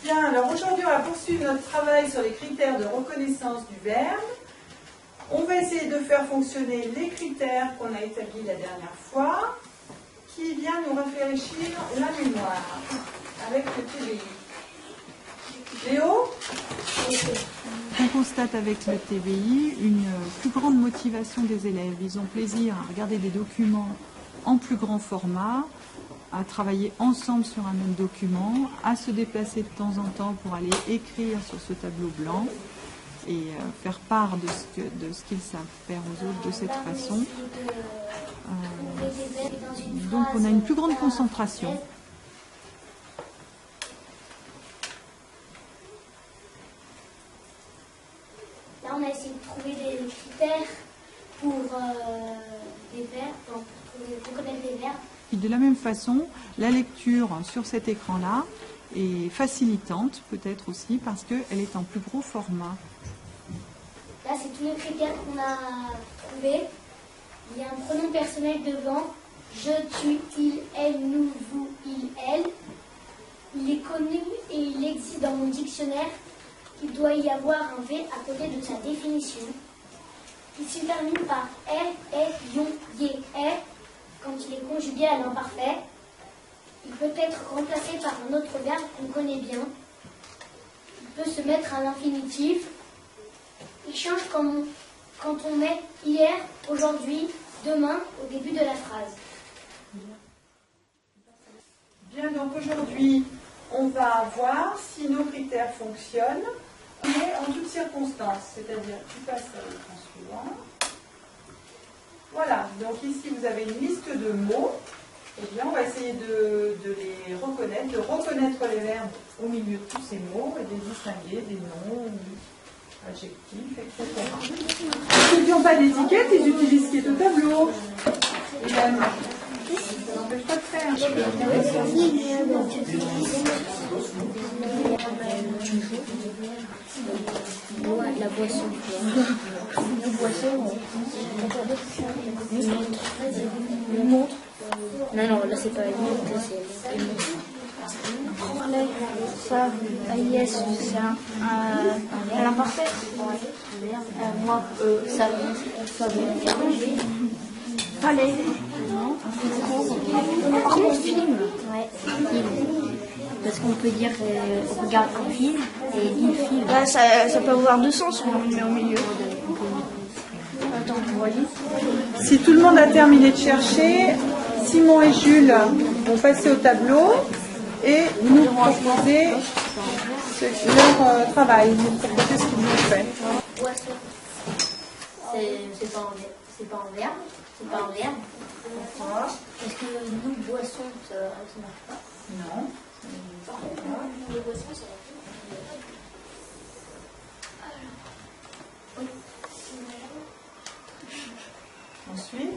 Bien, alors aujourd'hui on va poursuivre notre travail sur les critères de reconnaissance du verbe. On va essayer de faire fonctionner les critères qu'on a établis la dernière fois, qui vient nous rafraîchir la mémoire avec le TBI. Léo ? On constate avec le TBI une plus grande motivation des élèves. Ils ont plaisir à regarder des documents en plus grand format, à travailler ensemble sur un même document, à se déplacer de temps en temps pour aller écrire sur ce tableau blanc et faire part de ce qu'ils savent faire aux autres de cette façon. Donc on a une plus grande concentration. Là, on a essayé de trouver des critères pour des verbes, pour reconnaître les verbes. Et de la même façon, la lecture sur cet écran-là est facilitante, peut-être aussi, parce qu'elle est en plus gros format. Là, c'est tous les critères qu'on a trouvés. Il y a un pronom personnel devant. Je, tu, il, elle, nous, vous, il, elle. Il est connu et il existe dans mon dictionnaire. Il doit y avoir un V à côté de sa définition. Il se termine par R, E, ion, Y, R. Quand il est conjugué à l'imparfait, il peut être remplacé par un autre verbe qu'on connaît bien. Il peut se mettre à l'infinitif. Il change quand on met hier, aujourd'hui, demain au début de la phrase. Bien, donc aujourd'hui, on va voir si nos critères fonctionnent, mais en toutes circonstances, c'est-à-dire, tu passes à l'écran suivant. Voilà, donc ici vous avez une liste de mots. Eh bien, on va essayer de les reconnaître, de reconnaître les verbes au milieu de tous ces mots et de les distinguer des noms, adjectifs, etc. Ceux qui n'ont pas d'étiquette, ils utilisent ce qui est au tableau. Et là, ça n'empêche pas de faire. La boisson. La boisson. Une montre. Non, là c'est pas une montre, c'est une montre. Ça, yes, c'est un l'imparfait. Moi, ça fallait. Par contre, film. Ouais, film. Parce qu'on peut dire on regarde un film et il filme. Bah, ça peut avoir deux sens, on le met au milieu. Attends, si tout le monde a terminé de chercher, Simon et Jules vont passer au tableau et nous proposer leur travail, nous proposer ce qu'ils ont fait. Boisson. C'est pas un verbe. C'est pas un verbe. Est-ce que nous, boisson, ça marche pas? Non. Les boissons, ça va. Ensuite,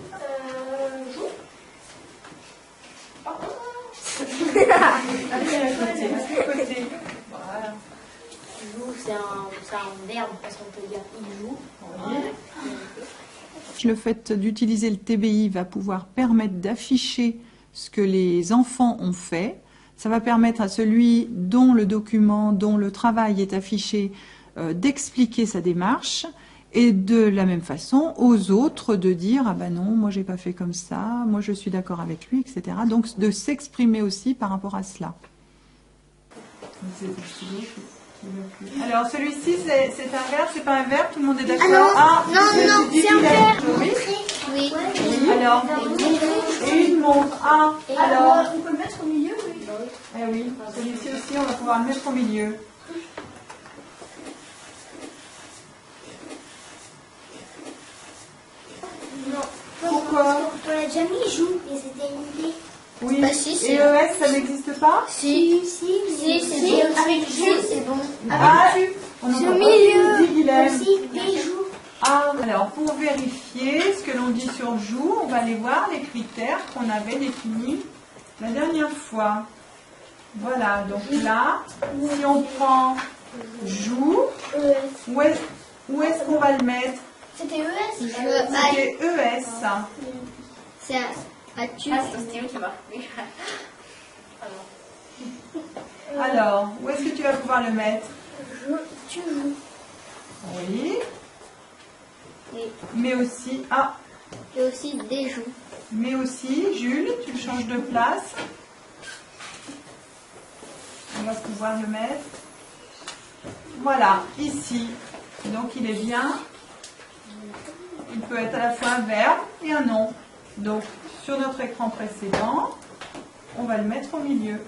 allez à côté. Voilà. Joue, c'est un verbe parce qu'on peut dire il joue. Oui. Le fait d'utiliser le TBI va pouvoir permettre d'afficher ce que les enfants ont fait. Ça va permettre à celui dont le document, dont le travail est affiché, d'expliquer sa démarche et de la même façon aux autres de dire « Ah ben non, moi j'ai pas fait comme ça, moi je suis d'accord avec lui, etc. » Donc de s'exprimer aussi par rapport à cela. Alors celui-ci c'est un verbe, c'est pas un verbe, tout le monde est d'accord? Non, c'est un verbe. Oui. Oui. Alors, une montre. Alors, on peut le mettre au milieu, oui. Eh oui, celui-ci aussi, on va pouvoir le mettre au milieu. Pourquoi? On l'a déjà mis, joue, et c'était une idée. Oui, Bah, si, et ES, ça n'existe pas? Si, avec Jules, c'est bon. On C'est entend au pas milieu. ce qu'il dit, Guylaine. Aussi, et joue. Alors, pour vérifier ce que l'on dit sur joue, on va aller voir les critères qu'on avait définis la dernière fois. Voilà, donc là, si on prend joue, où est-ce qu'on va le mettre? C'était ES. C'était ES. C'est à tu. Ah, c'est Stéo qui m'a repris. Alors, où est-ce que tu vas pouvoir le mettre? Tu joues. Oui. Et Mais aussi, il y a aussi des joues. mais aussi, Jules, tu le changes de place. On va pouvoir le mettre. Voilà, ici. Donc il est bien. Il peut être à la fois un verbe et un nom. Donc sur notre écran précédent, on va le mettre au milieu.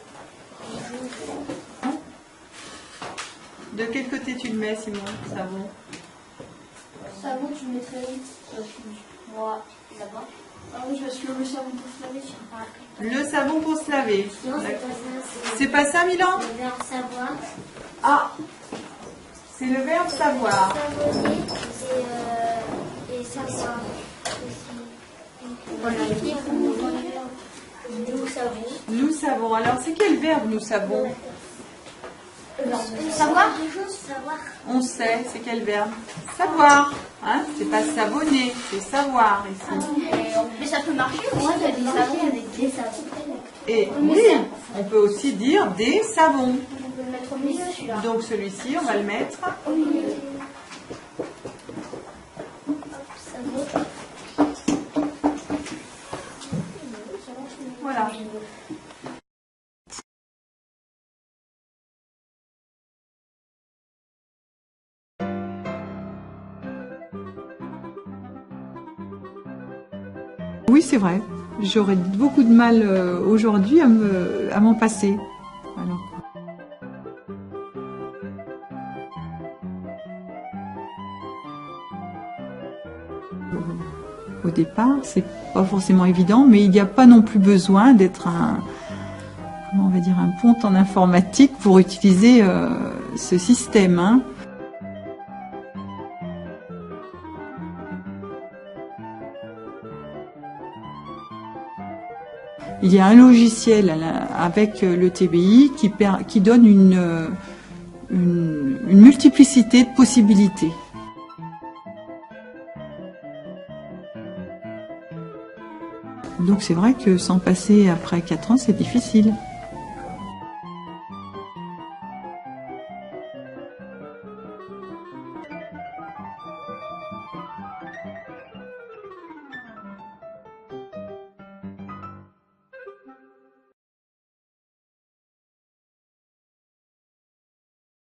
De quel côté tu le mets, Simon, le savon? Savon, tu mettrais moi là-bas. Ah oui, parce que le savon pour se laver, Le savon pour se laver. Non, c'est pas ça. C'est pas ça, Milan? Le verbe savoir. Ah, c'est le verbe savoir. Savonner, et savoir aussi. Voilà, nous savons. Nous savons. Alors, c'est quel verbe nous savons? Savoir. Savoir. On sait, c'est quel verbe? Savoir. Hein? C'est pas savonner, c'est savoir ici. Mais ça peut marcher aussi. Moi, il y a des savons avec des savons. Et oui, on peut aussi dire des savons. On peut le mettre au milieu, celui-là. Donc celui-ci, on va le mettre. Au milieu. Savon. Voilà. Oui, c'est vrai. J'aurais beaucoup de mal aujourd'hui à m'en passer. Alors. Au départ, c'est pas forcément évident, mais il n'y a pas non plus besoin d'être comment on va dire, un ponte en informatique pour utiliser ce système. Hein. Il y a un logiciel avec le TBI qui donne une multiplicité de possibilités. Donc c'est vrai que s'en passer après 4 ans, c'est difficile.